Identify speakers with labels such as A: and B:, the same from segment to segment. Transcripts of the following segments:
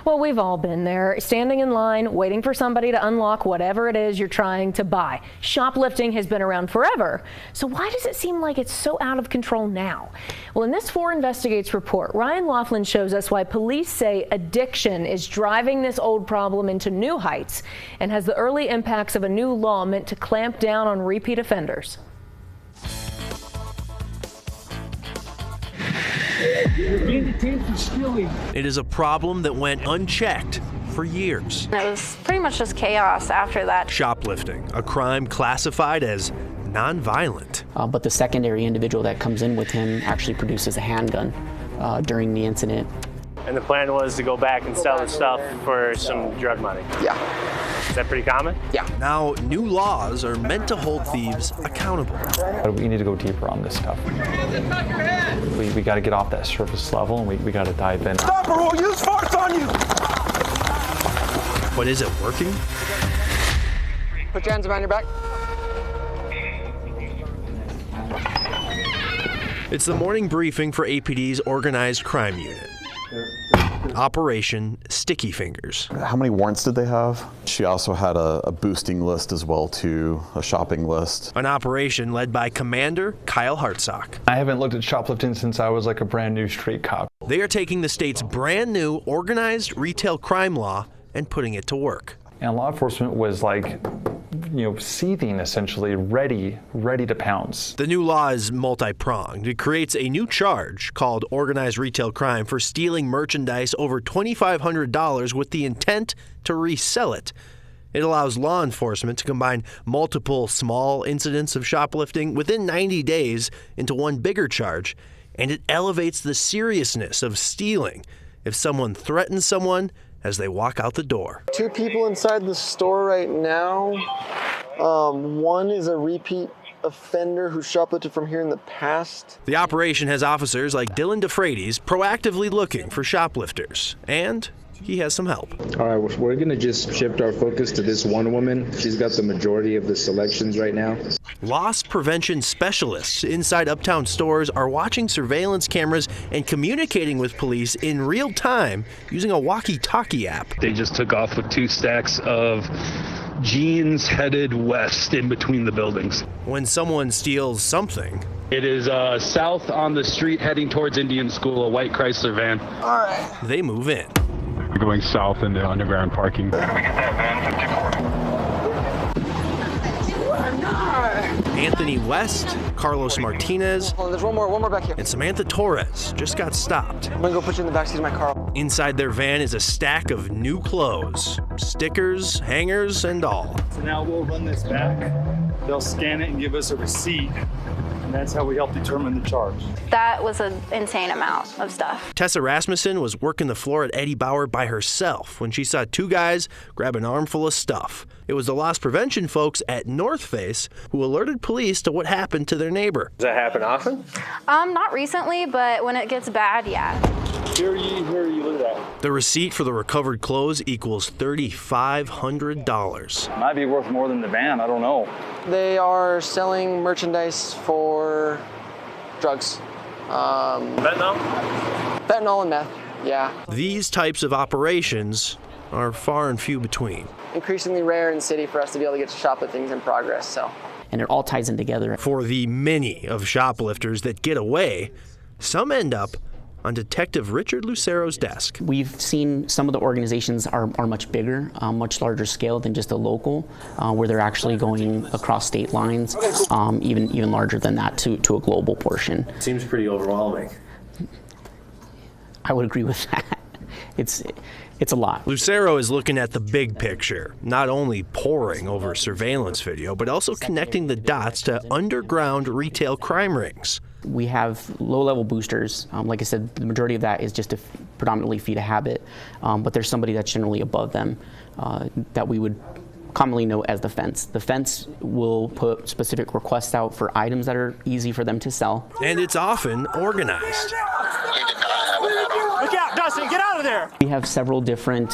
A: Well, we've all been there, standing in line, waiting for somebody to unlock whatever it is you're trying to buy. Shoplifting has been around forever. So why does it seem like it's so out of control now? Well, in this 4 Investigates report, Ryan Laughlin shows us why police say addiction is driving this old problem into new heights and has the early impacts of a new law meant to clamp down on repeat offenders.
B: You're being detained for stealing.
C: It is a problem that went unchecked for years.
D: It was pretty much just chaos after that.
C: Shoplifting, a crime classified as non-violent.
E: But the secondary individual that comes in with him actually produces a handgun during the incident.
F: And the plan was to go back and sell the stuff for some drug money.
E: Yeah.
F: Is that pretty common?
E: Yeah.
C: Now, new laws are meant to hold thieves accountable.
G: We need to go deeper on this stuff. We got to get off that surface level and we got to dive in.
B: Stop or we'll use force on you!
C: But is it working?
E: Put your hands behind your back.
C: It's the morning briefing for APD's Organized Crime Unit. Operation Sticky Fingers.
H: How many warrants did they have? She also had a boosting list as well too, a shopping list.
C: An operation led by Commander Kyle Hartsock.
G: I haven't looked at shoplifting since I was like a brand new street cop.
C: They are taking the state's brand new organized retail crime law and putting it to work.
G: And law enforcement was like, seething essentially, ready to pounce.
C: The new law is multi-pronged. It creates a new charge called organized retail crime for stealing merchandise over $2,500 with the intent to resell it. It allows law enforcement to combine multiple small incidents of shoplifting within 90 days into one bigger charge, and it elevates the seriousness of stealing if someone threatens someone as they walk out the door.
I: 2 people inside the store right now. One is a repeat offender who shoplifted from here in the past.
C: The operation has officers like Dylan DeFreitas proactively looking for shoplifters, and he has some help.
J: All right, we're going to just shift our focus to this one woman. She's got the majority of the selections right now.
C: Loss prevention specialists inside Uptown stores are watching surveillance cameras and communicating with police in real time using a walkie-talkie app.
K: They just took off with 2 stacks of jeans headed west in between the buildings.
C: When someone steals something,
K: it is south on the street heading towards Indian School, a white Chrysler van.
I: All right.
C: They move in.
K: We're going south into underground parking.
B: Can we get that van 54?
C: Anthony West, Carlos Martinez,
I: There's one more back here.
C: and Samantha Torres just got stopped.
I: I'm gonna go put you in the backseat of my car.
C: Inside their van is a stack of new clothes, stickers, hangers, and all.
B: So now we'll run this back. They'll scan it and give us a receipt. And that's how we help determine the charge.
D: That was an insane amount of stuff.
C: Tessa Rasmussen was working the floor at Eddie Bauer by herself when she saw 2 guys grab an armful of stuff. It was the loss prevention folks at North Face who alerted police to what happened to their neighbor.
F: Does that happen often?
D: Not recently, but when it gets bad, yeah.
B: Here you look at that.
C: The receipt for the recovered clothes equals $3,500.
G: Might be worth more than the van, I don't know.
I: They are selling merchandise for drugs.
F: Fentanyl?
I: Fentanyl and meth, yeah.
C: These types of operations are far and few between.
I: Increasingly rare in the city for us to be able to get to shoplifting in progress, so.
E: And it all ties in together.
C: For the many of shoplifters that get away, some end up on Detective Richard Lucero's desk.
E: We've seen some of the organizations are much bigger, much larger scale than just a local, where they're actually going across state lines, even larger than that to a global portion.
F: Seems pretty overwhelming.
E: I would agree with that. It's a lot.
C: Lucero is looking at the big picture, not only poring over surveillance video, but also connecting the dots to underground retail crime rings.
E: We have low-level boosters. Like I said, the majority of that is just to predominantly feed a habit, but there's somebody that's generally above them that we would commonly know as the fence. The fence will put specific requests out for items that are easy for them to sell.
C: And it's often organized.
B: Look out, Dustin, get out of there!
E: We have several different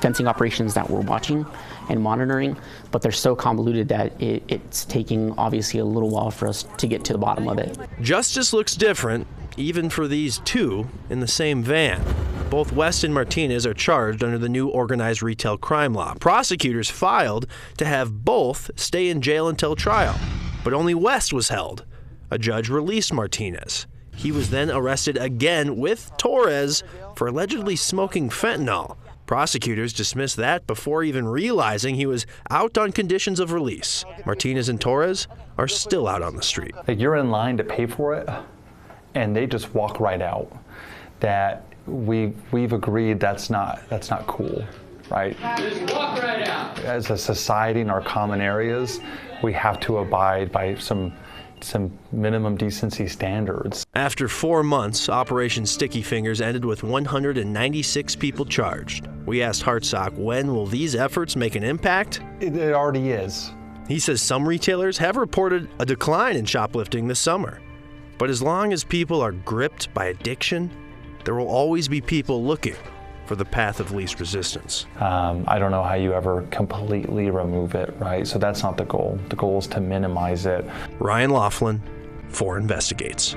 E: fencing operations that we're watching and monitoring, but they're so convoluted that it's taking obviously a little while for us to get to the bottom of it.
C: Justice looks different, even for these 2 in the same van. Both West and Martinez are charged under the new organized retail crime law. Prosecutors filed to have both stay in jail until trial, but only West was held. A judge released Martinez. He was then arrested again with Torres for allegedly smoking fentanyl. Prosecutors dismissed that before even realizing he was out on conditions of release. Martinez and Torres are still out on the street.
G: Like, you're in line to pay for it, and they just walk right out. That we've agreed that's not cool, right? Just walk right out. As a society in our common areas, we have to abide by some minimum decency standards.
C: After 4 months, Operation Sticky Fingers ended with 196 people charged. We asked Hartsock, when will these efforts make an impact?
G: It already is.
C: He says some retailers have reported a decline in shoplifting this summer. But as long as people are gripped by addiction, there will always be people looking for the path of least resistance.
G: I don't know how you ever completely remove it, right? So that's not the goal. The goal is to minimize it.
C: Ryan Laughlin, 4 Investigates.